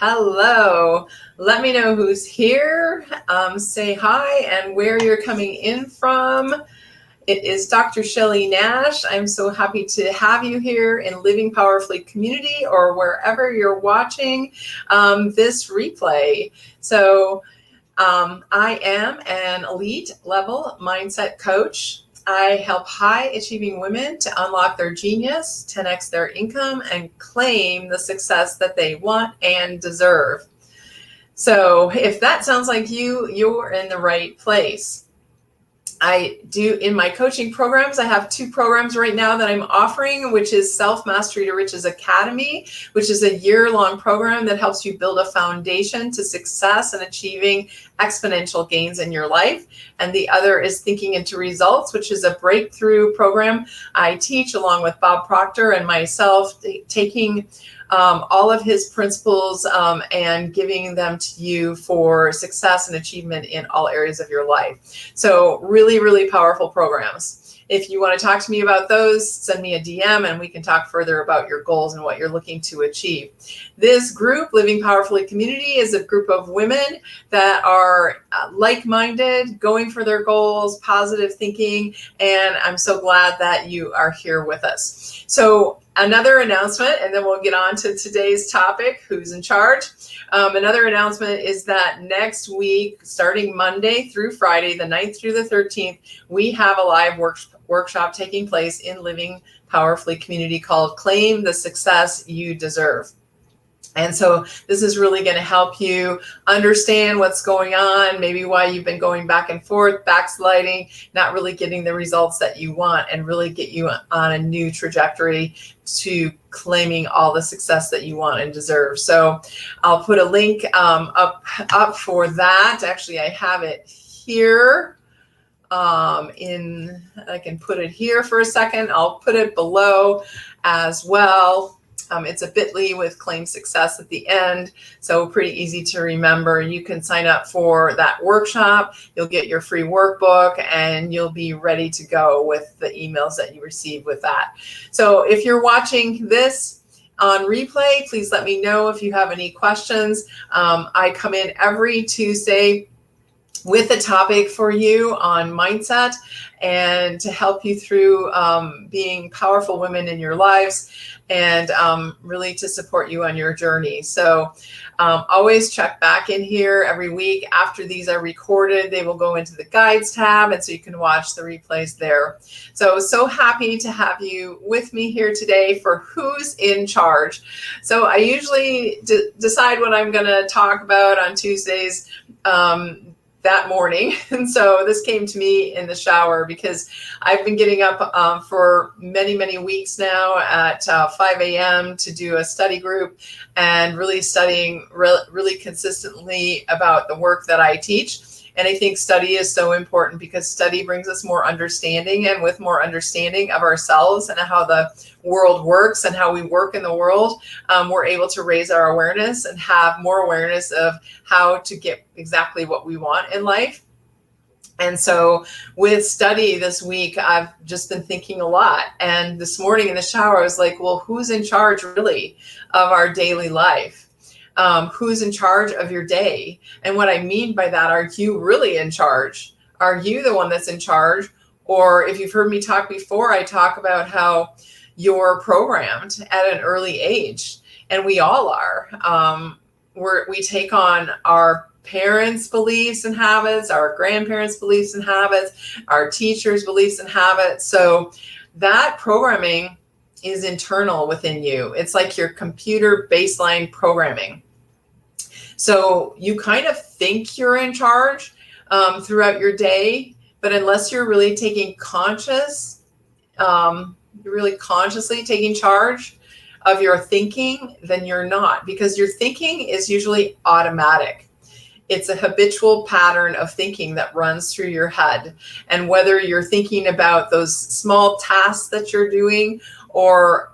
Hello. Let me know who's here. Say hi and where you're coming in from. It is Dr. Shelley Nash. I'm so happy to have you here in Living Powerfully community or wherever you're watching this replay. I am an elite level mindset coach. I help high achieving women to unlock their genius, 10x their income, and claim the success that they want and deserve. So if that sounds like you, you're in the right place. I do in my coaching programs. I have 2 programs right now that I'm offering, which is Self Mastery to Riches Academy, which is a year-long program that helps you build a foundation to success and achieving exponential gains in your life. And the other is Thinking into Results, which is a breakthrough program I teach along with Bob Proctor and myself, taking all of his principles and giving them to you for success and achievement in all areas of your life. So really, really powerful programs. If you want to talk to me about those, send me a DM and we can talk further about your goals and what you're looking to achieve. This group, Living Powerfully Community, is a group of women that are like-minded, going for their goals, positive thinking, and I'm so glad that you are here with us. So another announcement, and then we'll get on to today's topic, who's in charge. Another announcement is that next week, starting Monday through Friday, the 9th through the 13th, we have a live workshop taking place in Living Powerfully Community called Claim the Success You Deserve. And so this is really going to help you understand what's going on, maybe why you've been going back and forth, backsliding, not really getting the results that you want, and really get you on a new trajectory to claiming all the success that you want and deserve. So I'll put a link up for that. Actually, I have it here. I can put it here for a second. I'll put it below as well. It's a bit.ly with claim success at the end, so pretty easy to remember. You can sign up for that workshop. You'll get your free workbook and you'll be ready to go with the emails that you receive with that. So if you're watching this on replay, please let me know if you have any questions. I come in every Tuesday with a topic for you on mindset and to help you through being powerful women in your lives and really to support you on your journey. So always check back in here every week. After these are recorded, they will go into the guides tab, and so you can watch the replays there. So happy to have you with me here today for Who's in Charge. So I usually decide what I'm going to talk about on Tuesdays that morning. And so this came to me in the shower because I've been getting up for many, many weeks now at 5 a.m. to do a study group and really studying really consistently about the work that I teach. And I think study is so important because study brings us more understanding, and with more understanding of ourselves and how the world works and how we work in the world, we're able to raise our awareness and have more awareness of how to get exactly what we want in life. And so with study this week, I've just been thinking a lot. And this morning in the shower, I was like, well, who's in charge really of our daily life? Who's in charge of your day? And what I mean by that, are you really in charge? Are you the one that's in charge? Or if you've heard me talk before, I talk about how you're programmed at an early age, and we all are. We take on our parents' beliefs and habits, our grandparents' beliefs and habits, our teachers' beliefs and habits. So that programming is internal within you. It's like your computer baseline programming. So you kind of think you're in charge throughout your day, but unless you're really taking really consciously taking charge of your thinking, then you're not, because your thinking is usually automatic. It's a habitual pattern of thinking that runs through your head. And whether you're thinking about those small tasks that you're doing or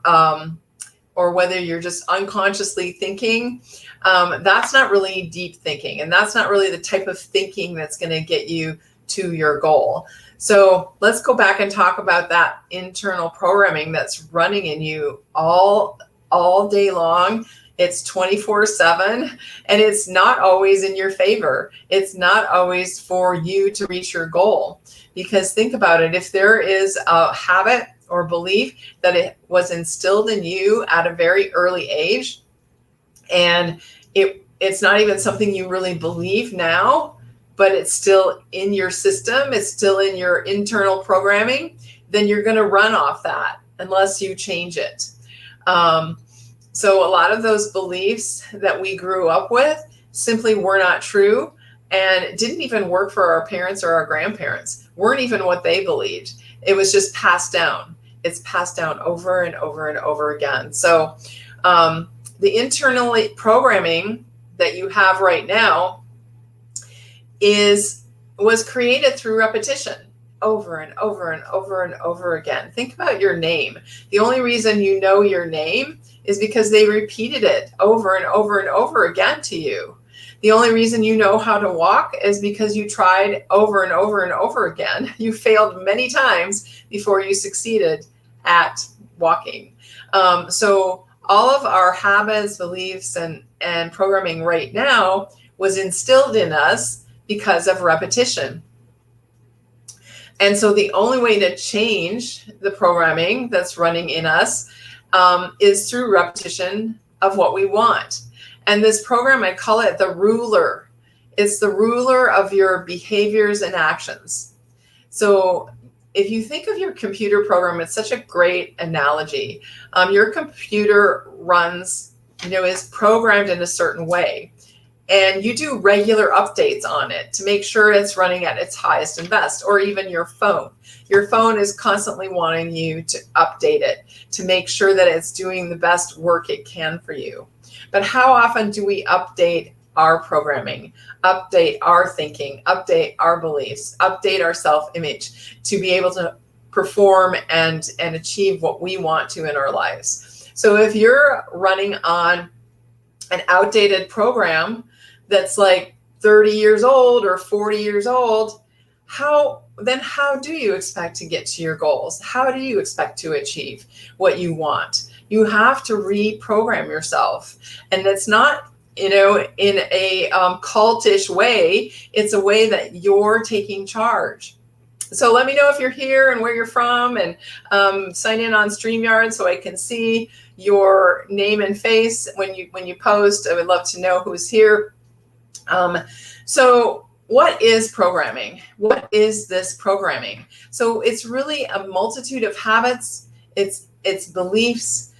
whether you're just unconsciously thinking, that's not really deep thinking. And that's not really the type of thinking that's going to get you to your goal. So let's go back and talk about that internal programming that's running in you all day long, It's 24/7, and it's not always in your favor. It's not always for you to reach your goal. Because think about it, if there is a habit or belief that it was instilled in you at a very early age, and it's not even something you really believe now, but it's still in your system, it's still in your internal programming, then you're going to run off that unless you change it. So a lot of those beliefs that we grew up with simply were not true, and didn't even work for our parents or our grandparents, weren't even what they believed. It was just passed down. It's passed down over and over and over again. So the internal programming that you have right now was created through repetition over and over and over and over again. Think about your name. The only reason you know your name is because they repeated it over and over and over again to you. The only reason you know how to walk is because you tried over and over and over again. You failed many times before you succeeded at walking. So all of our habits, beliefs, and programming right now was instilled in us because of repetition. And so the only way to change the programming that's running in us is through repetition of what we want. And this program, I call it the ruler. It's the ruler of your behaviors and actions. So if you think of your computer program, it's such a great analogy. Your computer runs, is programmed in a certain way. And you do regular updates on it to make sure it's running at its highest and best, or even your phone. Your phone is constantly wanting you to update it to make sure that it's doing the best work it can for you. But how often do we update our programming, update our thinking, update our beliefs, update our self-image to be able to perform and achieve what we want to in our lives? So if you're running on an outdated program that's like 30 years old or 40 years old, how do you expect to get to your goals? How do you expect to achieve what you want? You have to reprogram yourself. And it's not, in a cultish way. It's a way that you're taking charge. So let me know if you're here and where you're from, and sign in on StreamYard so I can see your name and face when you post. I would love to know who's here. So what is programming? What is this programming? So it's really a multitude of habits. It's beliefs,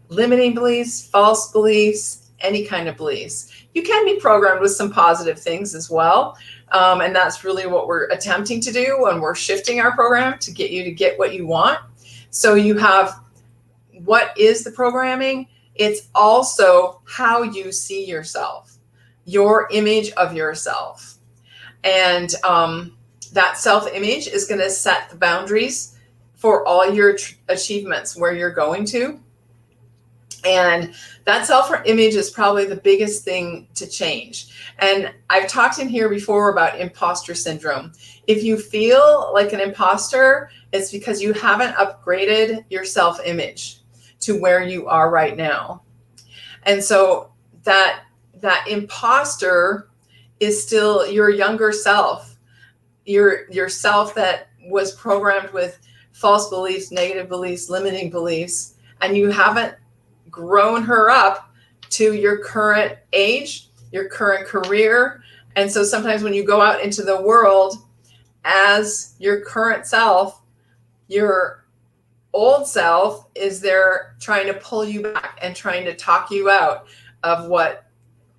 limiting beliefs, false beliefs, any kind of beliefs. You can be programmed with some positive things as well. And that's really what we're attempting to do when we're shifting our program to get you to get what you want. So you have, what is the programming? It's also how you see yourself, your image of yourself. And that self-image is going to set the boundaries for all your achievements, where you're going to. And that self-image is probably the biggest thing to change. And I've talked in here before about imposter syndrome. If you feel like an imposter, it's because you haven't upgraded your self-image to where you are right now. And so that imposter is still your younger self, your self that was programmed with false beliefs, negative beliefs, limiting beliefs, and you haven't grown her up to your current age, your current career. And so sometimes when you go out into the world as your current self, your old self is there trying to pull you back and trying to talk you out of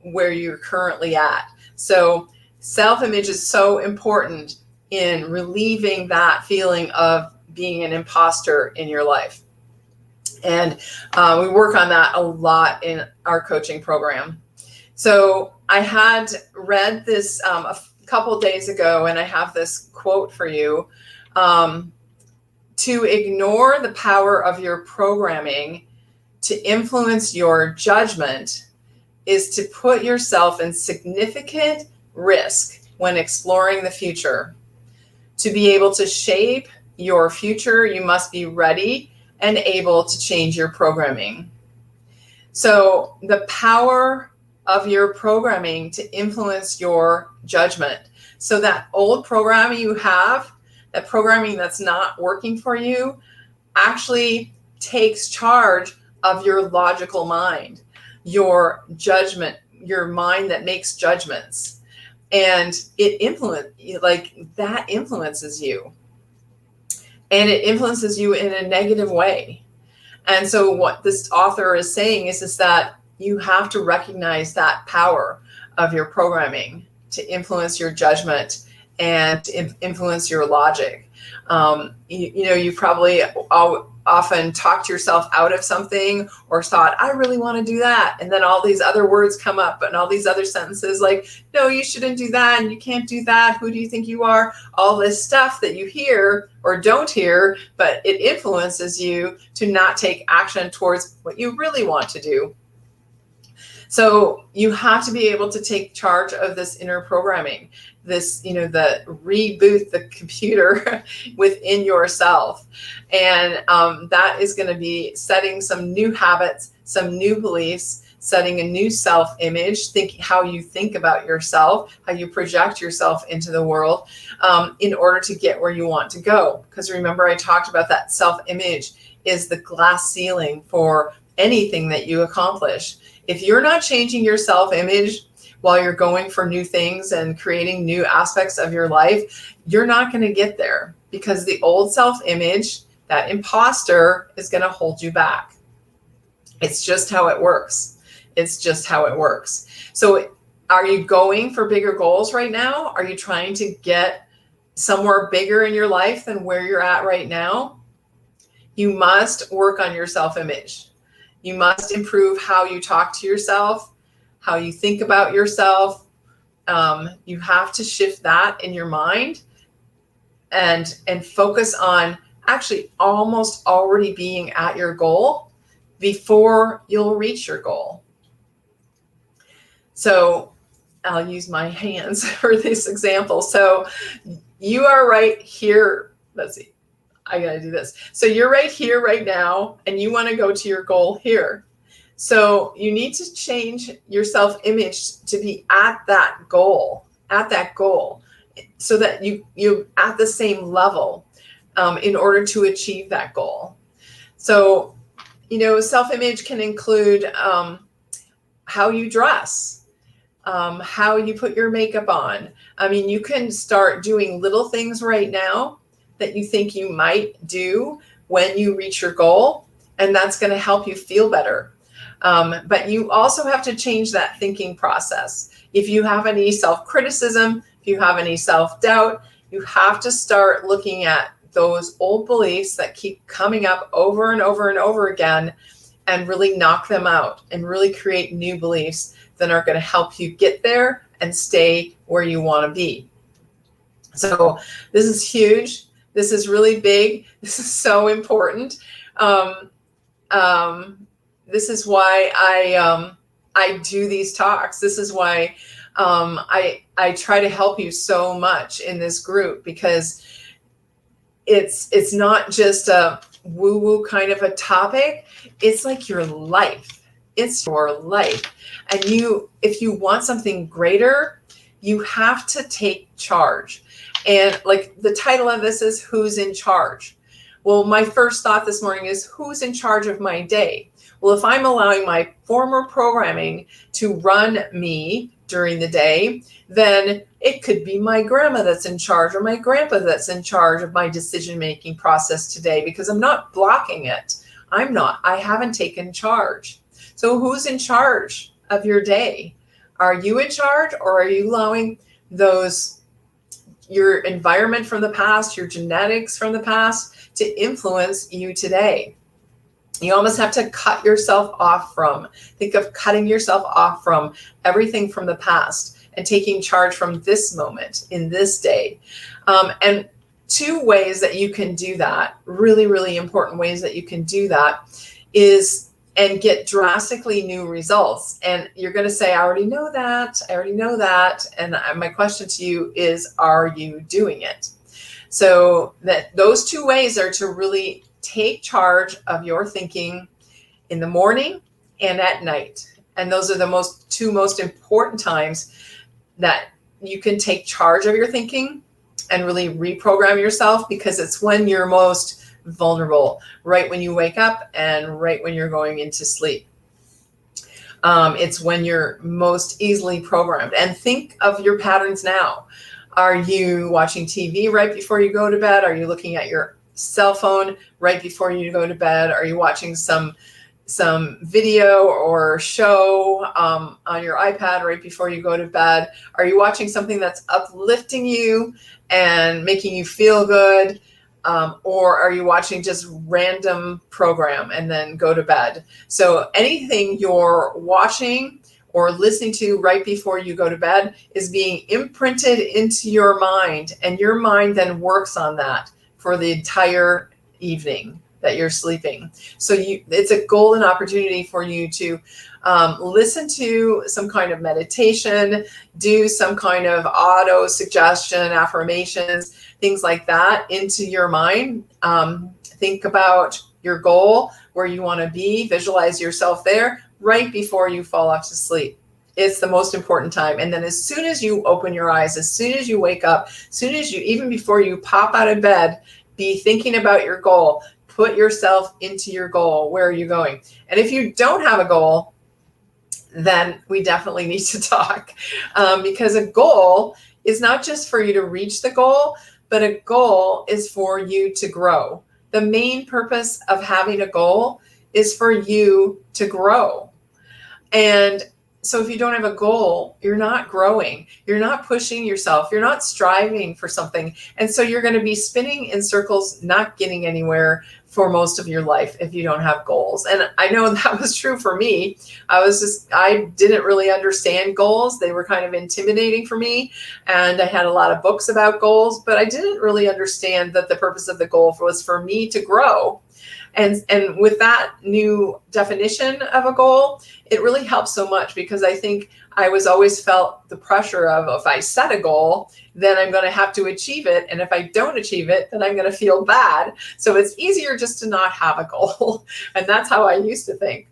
where you're currently at. So self-image is so important in relieving that feeling of being an imposter in your life. And we work on that a lot in our coaching program. So I had read this a couple days ago, and I have this quote for you. To ignore the power of your programming to influence your judgment is to put yourself in significant risk when exploring the future. To be able to shape your future, you must be ready and able to change your programming. So the power of your programming to influence your judgment. So that old programming you have, that programming that's not working for you, actually takes charge of your logical mind, your judgment, your mind that makes judgments. And it influences you. And it influences you in a negative way. And so what this author is saying is that you have to recognize that power of your programming to influence your judgment and to influence your logic. You probably often talked yourself out of something or thought, I really want to do that. And then all these other words come up and all these other sentences like, no, you shouldn't do that. And you can't do that. Who do you think you are? All this stuff that you hear or don't hear, but it influences you to not take action towards what you really want to do. So you have to be able to take charge of this inner programming, this, the reboot the computer within yourself. And that is going to be setting some new habits, some new beliefs, setting a new self-image, thinking how you think about yourself, how you project yourself into the world in order to get where you want to go. Because remember, I talked about that self-image is the glass ceiling for anything that you accomplish. If you're not changing your self-image while you're going for new things and creating new aspects of your life, you're not going to get there, because the old self-image, that imposter, is going to hold you back. It's just how it works. It's just how it works. So are you going for bigger goals right now? Are you trying to get somewhere bigger in your life than where you're at right now? You must work on your self-image. You must improve how you talk to yourself, how you think about yourself. You have to shift that in your mind and focus on actually almost already being at your goal before you'll reach your goal. So I'll use my hands for this example. So you are right here. Let's see. I got to do this. So you're right here right now, and you want to go to your goal here. So you need to change your self-image to be at that goal, so that you at the same level in order to achieve that goal. So, self-image can include how you dress, how you put your makeup on. I mean, you can start doing little things right now that you think you might do when you reach your goal, and that's going to help you feel better. But you also have to change that thinking process. If you have any self-criticism, if you have any self-doubt, you have to start looking at those old beliefs that keep coming up over and over and over again and really knock them out and really create new beliefs that are going to help you get there and stay where you want to be. So this is huge. This is really big. This is so important. This is why I do these talks. This is why I try to help you so much in this group, because it's not just a woo-woo kind of a topic. It's like your life. It's your life. And if you want something greater, you have to take charge. And like the title of this is Who's in Charge? Well, my first thought this morning is, who's in charge of my day? Well, if I'm allowing my former programming to run me during the day, then it could be my grandma that's in charge or my grandpa that's in charge of my decision-making process today, because I'm not blocking it. I haven't taken charge. So who's in charge of your day? Are you in charge, or are you allowing your environment from the past, your genetics from the past to influence you today? You almost have to cut yourself off think of cutting yourself off from everything from the past and taking charge from this moment in this day. And two ways that you can do that, really, really important ways that you can do that, is and get drastically new results. And you're going to say, I already know that. And my question to you is, are you doing it? So that those two ways are to really take charge of your thinking in the morning and at night. And those are the two most important times that you can take charge of your thinking and really reprogram yourself, because it's when you're most vulnerable, right when you wake up and right when you're going into sleep. It's when you're most easily programmed. And think of your patterns now. Are you watching TV right before you go to bed? Are you looking at your cell phone right before you go to bed? Are you watching some video or show on your iPad right before you go to bed? Are you watching something that's uplifting you and making you feel good? Or are you watching just random program and then go to bed? So anything you're watching or listening to right before you go to bed is being imprinted into your mind, and your mind then works on that for the entire evening that you're sleeping. So it's a golden opportunity for you to listen to some kind of meditation, do some kind of auto suggestion, affirmations, things like that into your mind. Think about your goal, where you want to be, visualize yourself there right before you fall off to sleep. It's the most important time. And then as soon as you open your eyes, as soon as you wake up, even before you pop out of bed, be thinking about your goal. Put yourself into your goal. Where are you going? And if you don't have a goal, then we definitely need to talk, because a goal is not just for you to reach the goal, but a goal is for you to grow. The main purpose of having a goal is for you to grow. And so if you don't have a goal, you're not growing, you're not pushing yourself, you're not striving for something. And so you're going to be spinning in circles, not getting anywhere for most of your life if you don't have goals. And I know that was true for me. I didn't really understand goals. They were kind of intimidating for me. And I had a lot of books about goals, but I didn't really understand that the purpose of the goal was for me to grow. And with that new definition of a goal, it really helps so much, because I think I was always felt the pressure of, if I set a goal, then I'm going to have to achieve it. And if I don't achieve it, then I'm going to feel bad. So it's easier just to not have a goal. And that's how I used to think.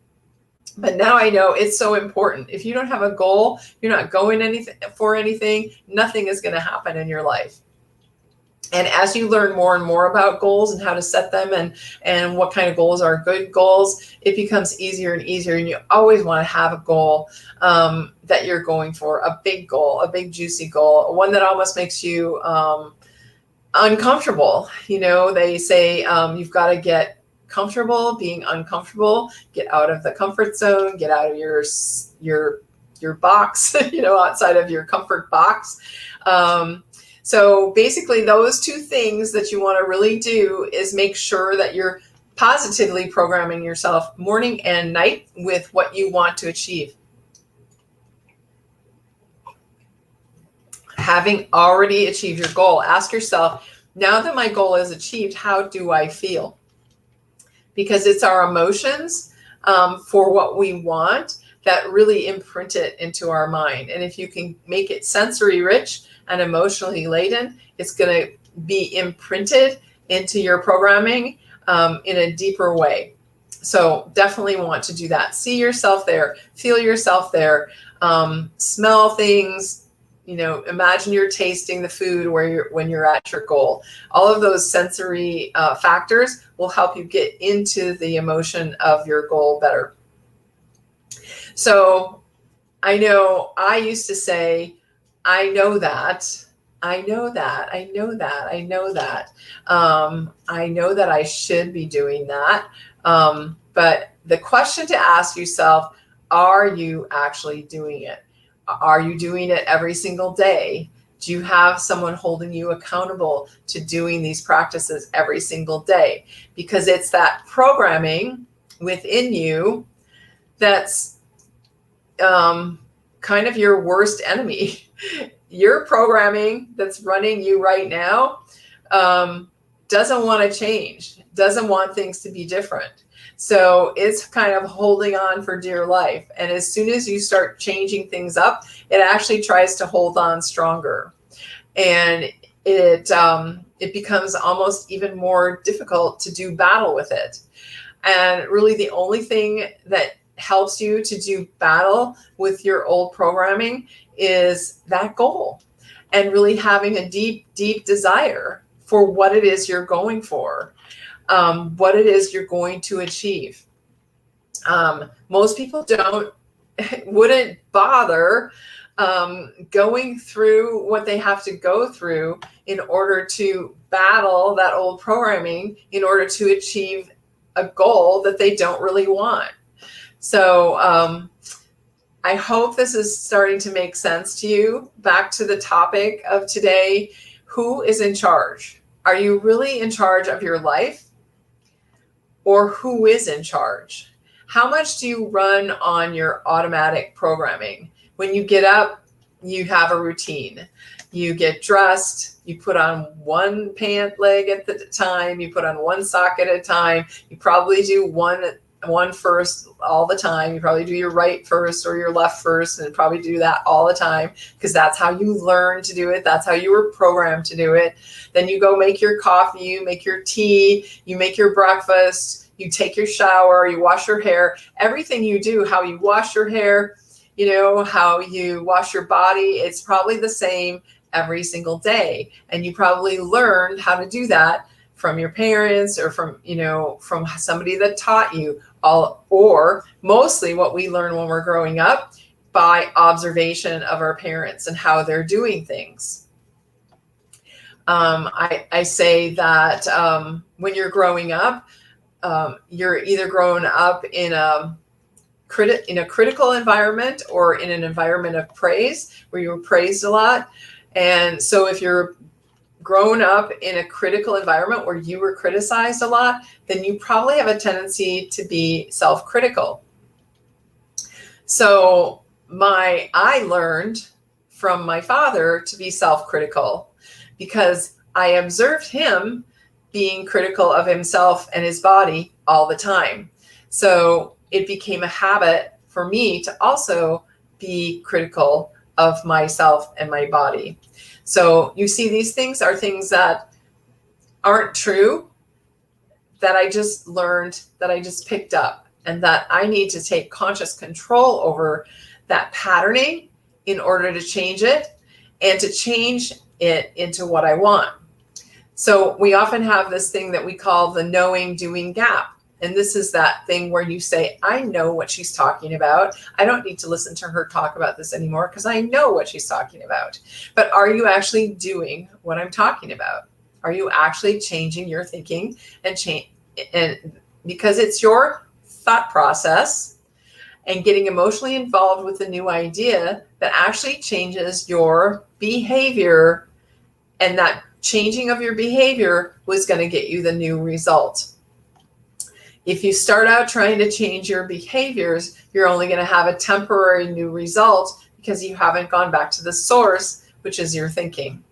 But now I know it's so important. If you don't have a goal, you're not going for anything, nothing is going to happen in your life. And as you learn more and more about goals and how to set them, and what kind of goals are good goals, it becomes easier and easier. And you always want to have a goal that you're going for, a big goal, a big juicy goal, one that almost makes you uncomfortable. You know, they say you've got to get comfortable being uncomfortable, get out of the comfort zone, get out of your box, outside of your comfort box. So basically those two things that you want to really do is make sure that you're positively programming yourself morning and night with what you want to achieve. Having already achieved your goal, ask yourself, now that my goal is achieved, how do I feel? Because it's our emotions for what we want that really imprint it into our mind. And if you can make it sensory rich and emotionally laden, it's going to be imprinted into your programming in a deeper way. So definitely want to do that. See yourself there, feel yourself there, smell things, imagine you're tasting the food when you're at your goal. All of those sensory factors will help you get into the emotion of your goal better. So I know I used to say, I know that I know that I should be doing that. But the question to ask yourself, are you actually doing it? Are you doing it every single day? Do you have someone holding you accountable to doing these practices every single day? Because it's that programming within you that's kind of your worst enemy. Your programming that's running you right now doesn't want to change, doesn't want things to be different. So it's kind of holding on for dear life. And as soon as you start changing things up, it actually tries to hold on stronger. And it becomes almost even more difficult to do battle with it. And really the only thing that helps you to do battle with your old programming is that goal, and really having a deep, deep desire for what it is you're going for, what it is you're going to achieve. Most people wouldn't bother going through what they have to go through in order to battle that old programming, in order to achieve a goal that they don't really want. So I hope this is starting to make sense to you. Back to the topic of today, who is in charge? Are you really in charge of your life? Or who is in charge? How much do you run on your automatic programming? When you get up, you have a routine. You get dressed, you put on one pant leg at the time, you put on one sock at a time, you probably do one first all the time. You probably do your right first or your left first, and probably do that all the time because that's how you learn to do it. That's how you were programmed to do it. Then you go make your coffee, you make your tea, you make your breakfast, you take your shower, you wash your hair. Everything you do, how you wash your hair, how you wash your body, it's probably the same every single day. And you probably learned how to do that from your parents or from somebody that taught you, or mostly what we learn when we're growing up by observation of our parents and how they're doing things. I say that when you're growing up, you're either growing up in a critical environment or in an environment of praise where you were praised a lot. And so if you're grown up in a critical environment where you were criticized a lot, then you probably have a tendency to be self-critical. So I learned from my father to be self-critical because I observed him being critical of himself and his body all the time. So it became a habit for me to also be critical of myself and my body. So you see, these things are things that aren't true, that I just learned, that I just picked up, and that I need to take conscious control over that patterning in order to change it and to change it into what I want. So we often have this thing that we call the knowing doing gap. And this is that thing where you say, I know what she's talking about. I don't need to listen to her talk about this anymore because I know what she's talking about. But are you actually doing what I'm talking about? Are you actually changing your thinking and because it's your thought process and getting emotionally involved with a new idea that actually changes your behavior, and that changing of your behavior was going to get you the new result. If you start out trying to change your behaviors, you're only going to have a temporary new result because you haven't gone back to the source, which is your thinking.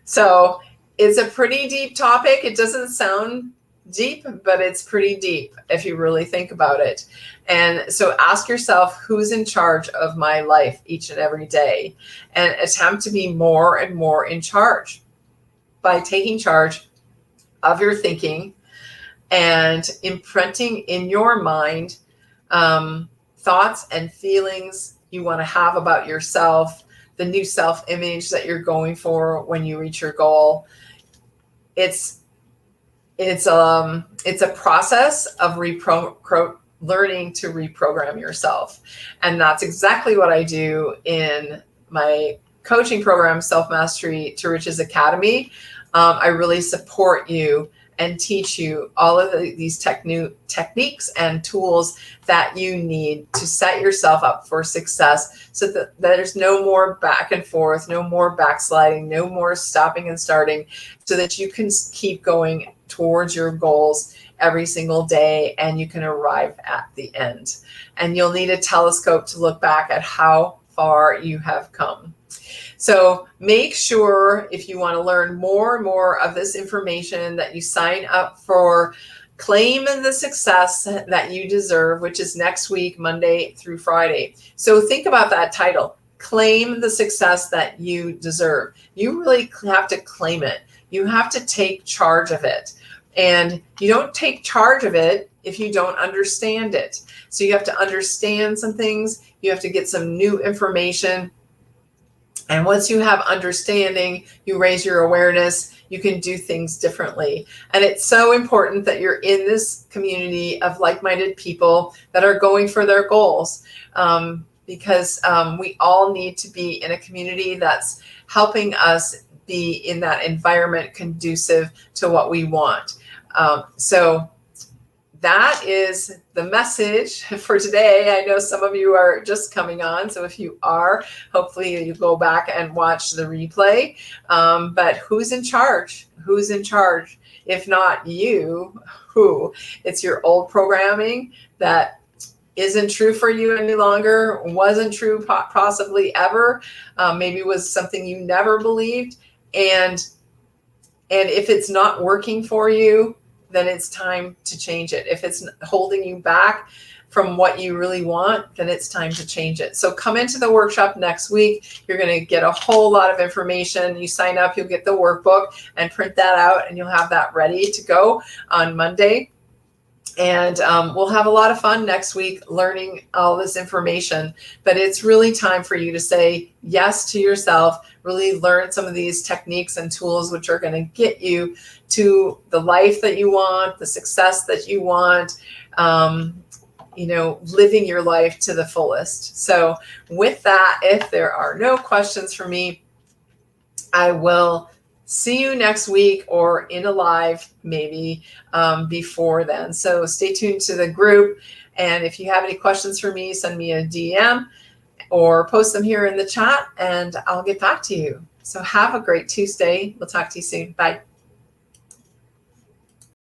So it's a pretty deep topic. It doesn't sound deep, but it's pretty deep if you really think about it. And so ask yourself, who's in charge of my life each and every day? And attempt to be more and more in charge by taking charge of your thinking and imprinting in your mind thoughts and feelings you want to have about yourself, the new self-image that you're going for when you reach your goal. It's a process of learning to reprogram yourself. And that's exactly what I do in my coaching program, Self-Mastery to Riches Academy. I really support you and teach you all of these techniques and tools that you need to set yourself up for success, so that there's no more back and forth, no more backsliding, no more stopping and starting, so that you can keep going towards your goals every single day and you can arrive at the end. And you'll need a telescope to look back at how far you have come. So make sure, if you want to learn more and more of this information, that you sign up for Claim the Success That You Deserve, which is next week, Monday through Friday. So think about that title, Claim the Success That You Deserve. You really have to claim it. You have to take charge of it. And you don't take charge of it if you don't understand it. So you have to understand some things. You have to get some new information. And once you have understanding, you raise your awareness, you can do things differently. And it's so important that you're in this community of like-minded people that are going for their goals. Because we all need to be in a community that's helping us be in that environment conducive to what we want. So that is the message for today. I know some of you are just coming on, so if you are, hopefully you go back and watch the replay. But who's in charge? Who's in charge? If not you, who? It's your old programming that isn't true for you any longer, wasn't true possibly ever, maybe was something you never believed. And if it's not working for you, then it's time to change it. If it's holding you back from what you really want, then it's time to change it. So come into the workshop next week. You're going to get a whole lot of information. You sign up, you'll get the workbook and print that out, and you'll have that ready to go on Monday. And we'll have a lot of fun next week learning all this information. But it's really time for you to say yes to yourself, really learn some of these techniques and tools which are going to get you to the life that you want, the success that you want, living your life to the fullest. So with that, if there are no questions for me, I will see you next week or in a live maybe before then. So stay tuned to the group. And if you have any questions for me, send me a DM or post them here in the chat and I'll get back to you. So have a great Tuesday. We'll talk to you soon. Bye.